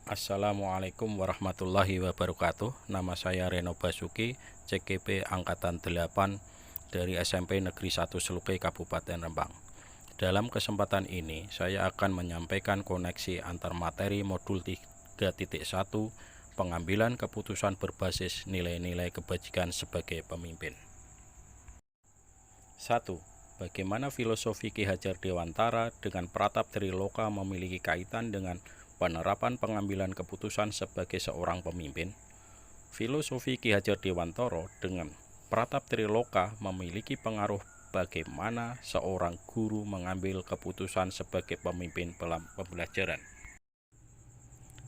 Assalamualaikum warahmatullahi wabarakatuh. Nama saya Reno Basuki, CGP Angkatan 8 dari SMP Negeri 1 Seluke, Kabupaten Rembang. Dalam kesempatan ini, saya akan menyampaikan koneksi antar materi modul 3.1 pengambilan keputusan berbasis nilai-nilai kebajikan sebagai pemimpin. 1. Bagaimana filosofi Ki Hajar Dewantara dengan Pratap Triloka memiliki kaitan dengan penerapan pengambilan keputusan sebagai seorang pemimpin? Filosofi Ki Hajar Dewantara dengan Pratap Triloka memiliki pengaruh bagaimana seorang guru mengambil keputusan sebagai pemimpin pembelajaran.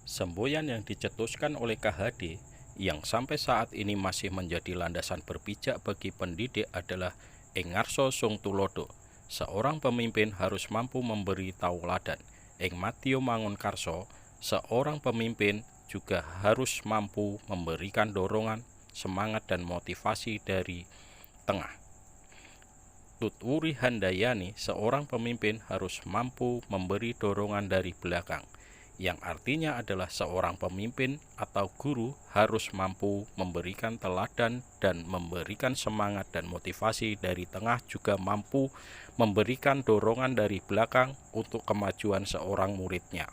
Semboyan yang dicetuskan oleh KHD yang sampai saat ini masih menjadi landasan berpijak bagi pendidik adalah Ing ngarsa sung tulodo, seorang pemimpin harus mampu memberi tauladan. Ing madya mangun karso, seorang pemimpin juga harus mampu memberikan dorongan, semangat dan motivasi dari tengah. Tutwuri handayani, seorang pemimpin harus mampu memberi dorongan dari belakang, yang artinya adalah seorang pemimpin atau guru harus mampu memberikan teladan dan memberikan semangat dan motivasi dari tengah, juga mampu memberikan dorongan dari belakang untuk kemajuan seorang muridnya.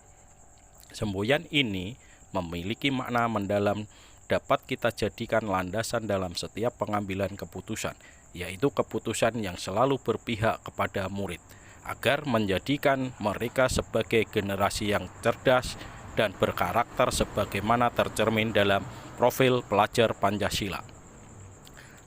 Semboyan ini memiliki makna mendalam, dapat kita jadikan landasan dalam setiap pengambilan keputusan, yaitu keputusan yang selalu berpihak kepada murid, agar menjadikan mereka sebagai generasi yang cerdas dan berkarakter sebagaimana tercermin dalam profil pelajar Pancasila.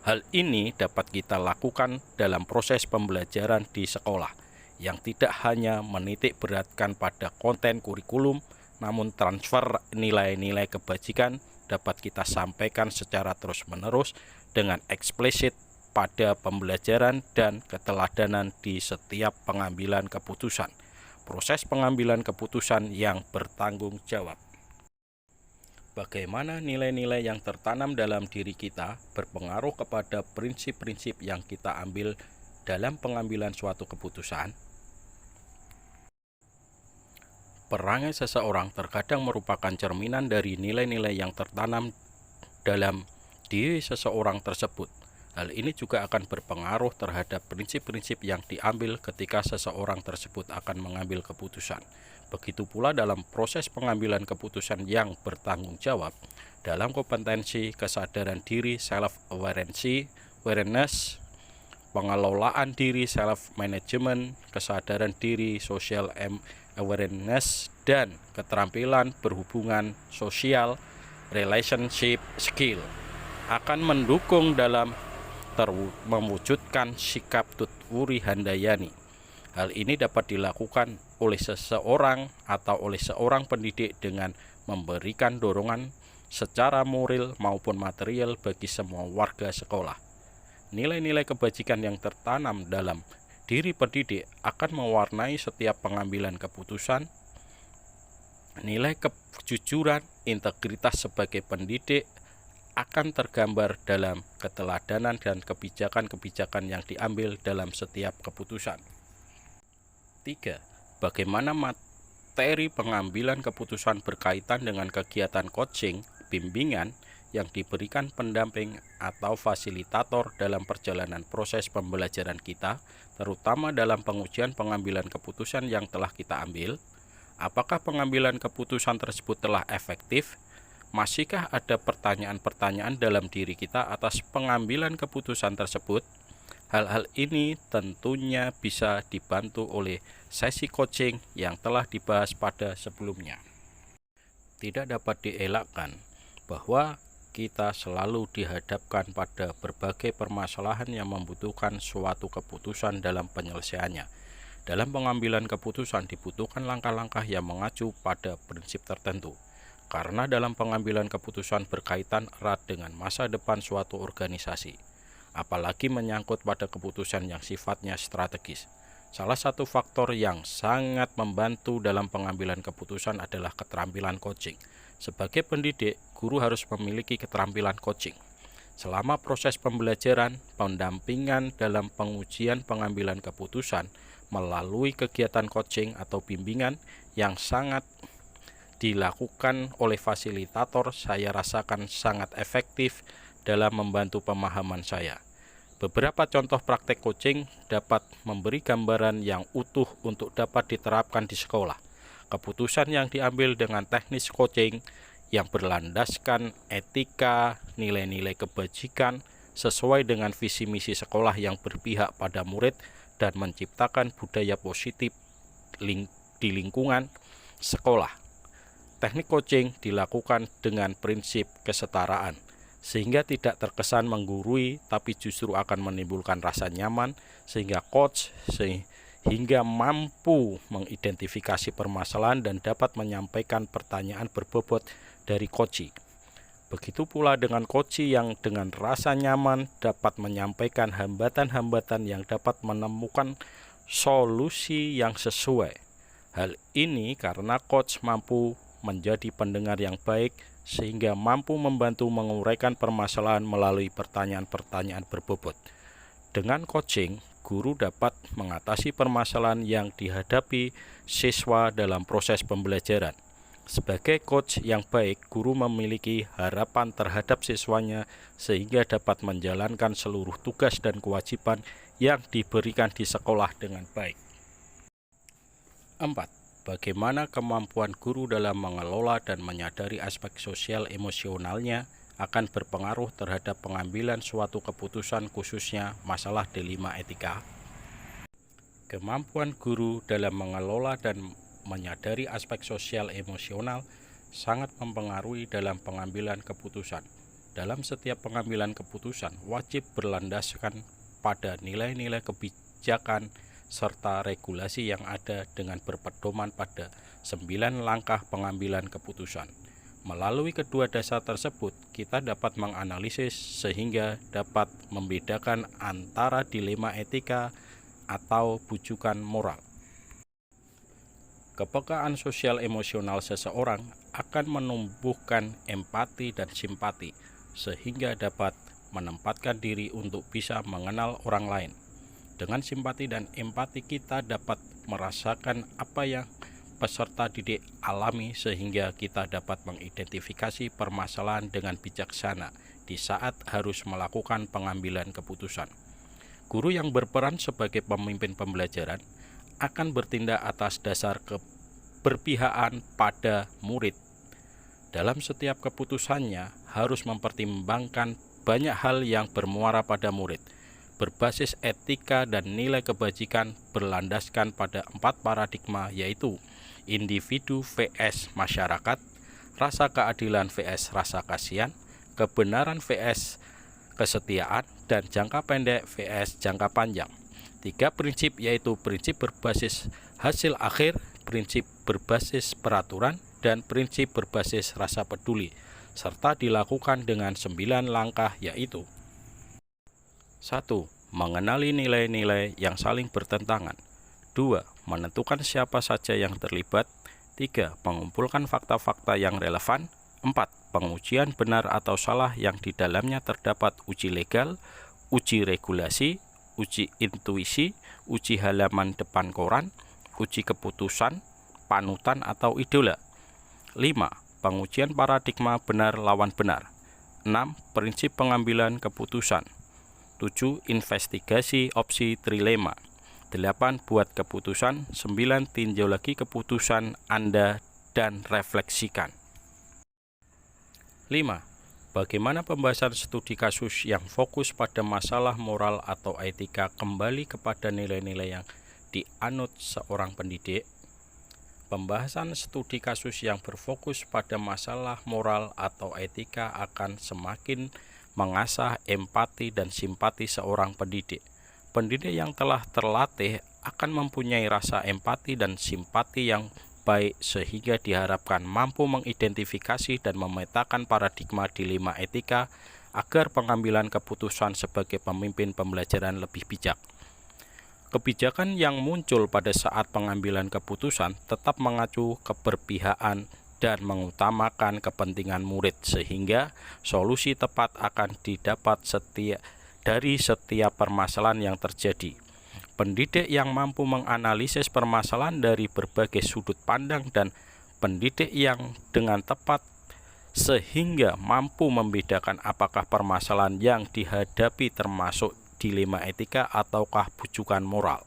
Hal ini dapat kita lakukan dalam proses pembelajaran di sekolah, yang tidak hanya menitik beratkan pada konten kurikulum, namun transfer nilai-nilai kebajikan dapat kita sampaikan secara terus-menerus dengan eksplisit pada pembelajaran dan keteladanan di setiap pengambilan keputusan. Proses pengambilan keputusan yang bertanggung jawab. Bagaimana nilai-nilai yang tertanam dalam diri kita berpengaruh kepada prinsip-prinsip yang kita ambil dalam pengambilan suatu keputusan? Perangai seseorang terkadang merupakan cerminan dari nilai-nilai yang tertanam dalam diri seseorang tersebut. Hal ini juga akan berpengaruh terhadap prinsip-prinsip yang diambil ketika seseorang tersebut akan mengambil keputusan. Begitu pula dalam proses pengambilan keputusan yang bertanggung jawab, dalam kompetensi kesadaran diri self-awareness, pengelolaan diri self-management, kesadaran diri social awareness, dan keterampilan berhubungan sosial relationship skill akan mendukung dalam mewujudkan sikap tutwuri handayani. Hal ini dapat dilakukan oleh seseorang atau oleh seorang pendidik dengan memberikan dorongan secara moral maupun material bagi semua warga sekolah. Nilai-nilai kebajikan yang tertanam dalam diri pendidik akan mewarnai setiap pengambilan keputusan. Nilai kejujuran, integritas sebagai pendidik akan tergambar dalam keteladanan dan kebijakan-kebijakan yang diambil dalam setiap keputusan. 3. Bagaimana materi pengambilan keputusan berkaitan dengan kegiatan coaching, bimbingan yang diberikan pendamping atau fasilitator dalam perjalanan proses pembelajaran kita, terutama dalam pengujian pengambilan keputusan yang telah kita ambil. Apakah pengambilan keputusan tersebut telah efektif? Masihkah ada pertanyaan-pertanyaan dalam diri kita atas pengambilan keputusan tersebut? Hal-hal ini tentunya bisa dibantu oleh sesi coaching yang telah dibahas pada sebelumnya. Tidak dapat dielakkan bahwa kita selalu dihadapkan pada berbagai permasalahan yang membutuhkan suatu keputusan dalam penyelesaiannya. Dalam pengambilan keputusan dibutuhkan langkah-langkah yang mengacu pada prinsip tertentu. Karena dalam pengambilan keputusan berkaitan erat dengan masa depan suatu organisasi, apalagi menyangkut pada keputusan yang sifatnya strategis. Salah satu faktor yang sangat membantu dalam pengambilan keputusan adalah keterampilan coaching. Sebagai pendidik, guru harus memiliki keterampilan coaching. Selama proses pembelajaran, pendampingan dalam pengujian pengambilan keputusan melalui kegiatan coaching atau bimbingan yang sangat dilakukan oleh fasilitator saya rasakan sangat efektif dalam membantu pemahaman saya. Beberapa contoh praktek coaching dapat memberi gambaran yang utuh untuk dapat diterapkan di sekolah. Keputusan yang diambil dengan teknis coaching yang berlandaskan etika, nilai-nilai kebajikan, sesuai dengan visi misi sekolah yang berpihak pada murid dan menciptakan budaya positif di lingkungan sekolah. Teknik coaching dilakukan dengan prinsip kesetaraan, sehingga tidak terkesan menggurui tapi justru akan menimbulkan rasa nyaman, sehingga coach sehingga mampu mengidentifikasi permasalahan dan dapat menyampaikan pertanyaan berbobot dari coachee. Begitu pula dengan coachee yang dengan rasa nyaman dapat menyampaikan hambatan-hambatan yang dapat menemukan solusi yang sesuai. Hal ini karena coach mampu menjadi pendengar yang baik sehingga mampu membantu menguraikan permasalahan melalui pertanyaan-pertanyaan berbobot. Dengan coaching, guru dapat mengatasi permasalahan yang dihadapi siswa dalam proses pembelajaran. Sebagai coach yang baik, guru memiliki harapan terhadap siswanya sehingga dapat menjalankan seluruh tugas dan kewajiban yang diberikan di sekolah dengan baik. 4. Bagaimana kemampuan guru dalam mengelola dan menyadari aspek sosial emosionalnya akan berpengaruh terhadap pengambilan suatu keputusan, khususnya masalah dilema etika. Kemampuan guru dalam mengelola dan menyadari aspek sosial emosional sangat mempengaruhi dalam pengambilan keputusan. Dalam setiap pengambilan keputusan wajib berlandaskan pada nilai-nilai kebijakan serta regulasi yang ada dengan berpedoman pada 9 langkah pengambilan keputusan. Melalui kedua dasar tersebut, kita dapat menganalisis sehingga dapat membedakan antara dilema etika atau bujukan moral. Kepekaan sosial emosional seseorang akan menumbuhkan empati dan simpati, sehingga dapat menempatkan diri untuk bisa mengenal orang lain. Dengan simpati dan empati kita dapat merasakan apa yang peserta didik alami sehingga kita dapat mengidentifikasi permasalahan dengan bijaksana di saat harus melakukan pengambilan keputusan. Guru yang berperan sebagai pemimpin pembelajaran akan bertindak atas dasar keberpihakan pada murid. Dalam setiap keputusannya harus mempertimbangkan banyak hal yang bermuara pada murid. Berbasis etika dan nilai kebajikan berlandaskan pada 4 paradigma, yaitu individu vs masyarakat, rasa keadilan vs rasa kasihan, kebenaran vs kesetiaan, dan jangka pendek vs jangka panjang. 3 prinsip yaitu prinsip berbasis hasil akhir, prinsip berbasis peraturan, dan prinsip berbasis rasa peduli, serta dilakukan dengan 9 langkah yaitu 1. Mengenali nilai-nilai yang saling bertentangan. 2. Menentukan siapa saja yang terlibat. 3. Mengumpulkan fakta-fakta yang relevan. 4. Pengujian benar atau salah yang di dalamnya terdapat uji legal, uji regulasi, uji intuisi, uji halaman depan koran, uji keputusan, panutan atau idola. 5. Pengujian paradigma benar lawan benar. 6. Prinsip pengambilan keputusan. 7. Investigasi opsi trilema. 8. Buat keputusan. 9. Tinjau lagi keputusan Anda dan refleksikan. 5. Bagaimana pembahasan studi kasus yang fokus pada masalah moral atau etika kembali kepada nilai-nilai yang dianut seorang pendidik? Pembahasan studi kasus yang berfokus pada masalah moral atau etika akan semakin mengasah empati dan simpati seorang pendidik. Pendidik yang telah terlatih akan mempunyai rasa empati dan simpati yang baik sehingga diharapkan mampu mengidentifikasi dan memetakan paradigma dilema etika agar pengambilan keputusan sebagai pemimpin pembelajaran lebih bijak. Kebijakan yang muncul pada saat pengambilan keputusan tetap mengacu keberpihakan dan mengutamakan kepentingan murid sehingga solusi tepat akan didapat dari setiap permasalahan yang terjadi. Pendidik yang mampu menganalisis permasalahan dari berbagai sudut pandang dan Pendidik yang dengan tepat sehingga mampu membedakan apakah permasalahan yang dihadapi termasuk dilema etika ataukah bujukan moral.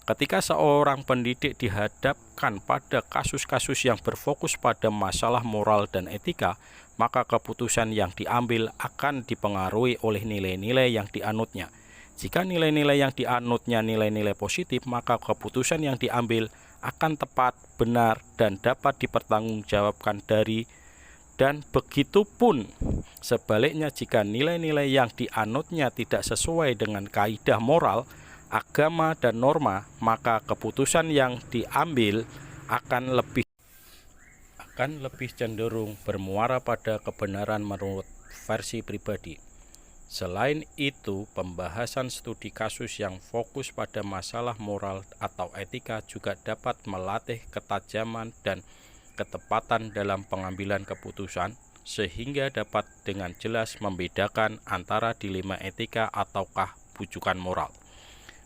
Ketika seorang pendidik dihadapkan pada kasus-kasus yang berfokus pada masalah moral dan etika, maka keputusan yang diambil akan dipengaruhi oleh nilai-nilai yang dianutnya. Jika nilai-nilai yang dianutnya nilai-nilai positif, maka keputusan yang diambil akan tepat, benar, dan dapat dipertanggungjawabkan dan begitu pun sebaliknya jika nilai-nilai yang dianutnya tidak sesuai dengan kaidah moral, agama, dan norma, maka keputusan yang diambil akan lebih cenderung bermuara pada kebenaran menurut versi pribadi. Selain itu, pembahasan studi kasus yang fokus pada masalah moral atau etika juga dapat melatih ketajaman dan ketepatan dalam pengambilan keputusan, sehingga dapat dengan jelas membedakan antara dilema etika ataukah bujukan moral.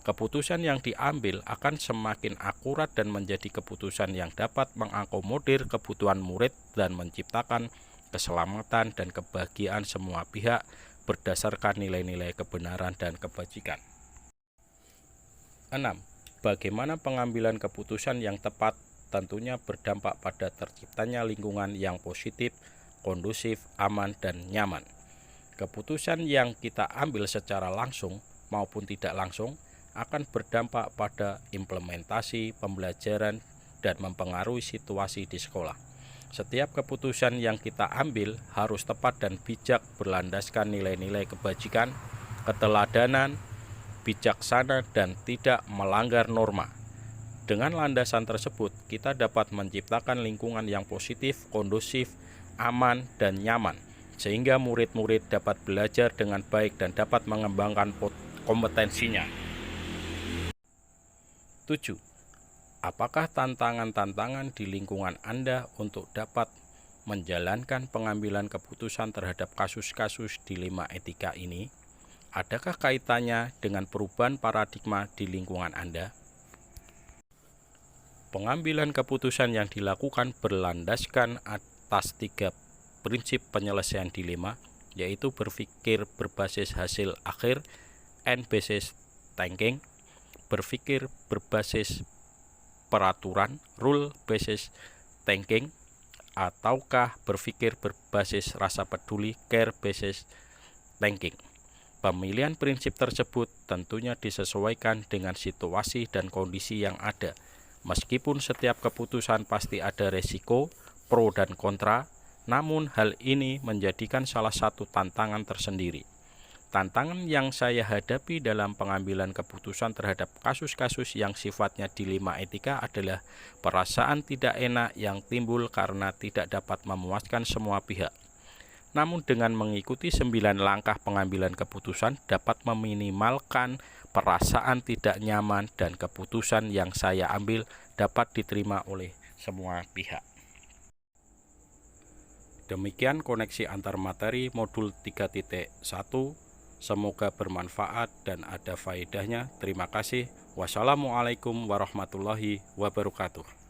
Keputusan yang diambil akan semakin akurat dan menjadi keputusan yang dapat mengakomodir kebutuhan murid dan menciptakan keselamatan dan kebahagiaan semua pihak berdasarkan nilai-nilai kebenaran dan kebajikan. 6. Bagaimana pengambilan keputusan yang tepat tentunya berdampak pada terciptanya lingkungan yang positif, kondusif, aman, dan nyaman. Keputusan yang kita ambil secara langsung maupun tidak langsung akan berdampak pada implementasi pembelajaran dan mempengaruhi situasi di sekolah. Setiap keputusan yang kita ambil harus tepat dan bijak, berlandaskan nilai-nilai kebajikan, keteladanan, bijaksana, dan tidak melanggar norma. Dengan landasan tersebut, kita dapat menciptakan lingkungan yang positif, kondusif, aman, dan nyaman, sehingga murid-murid dapat belajar dengan baik dan dapat mengembangkan kompetensinya. 7. Apakah tantangan-tantangan di lingkungan Anda untuk dapat menjalankan pengambilan keputusan terhadap kasus-kasus dilema etika ini? Adakah kaitannya dengan perubahan paradigma di lingkungan Anda? Pengambilan keputusan yang dilakukan berlandaskan atas 3 prinsip penyelesaian dilema, yaitu berpikir berbasis hasil akhir, end-based thinking, berpikir berbasis peraturan, rule-based thinking, ataukah berpikir berbasis rasa peduli, care-based thinking. Pemilihan prinsip tersebut tentunya disesuaikan dengan situasi dan kondisi yang ada. Meskipun setiap keputusan pasti ada resiko, pro dan kontra, namun hal ini menjadikan salah satu tantangan tersendiri. Tantangan yang saya hadapi dalam pengambilan keputusan terhadap kasus-kasus yang sifatnya dilema etika adalah perasaan tidak enak yang timbul karena tidak dapat memuaskan semua pihak. Namun dengan mengikuti 9 langkah pengambilan keputusan dapat meminimalkan perasaan tidak nyaman dan keputusan yang saya ambil dapat diterima oleh semua pihak. Demikian koneksi antar materi modul 3.1. Semoga bermanfaat dan ada faedahnya. Terima kasih. Wassalamualaikum warahmatullahi wabarakatuh.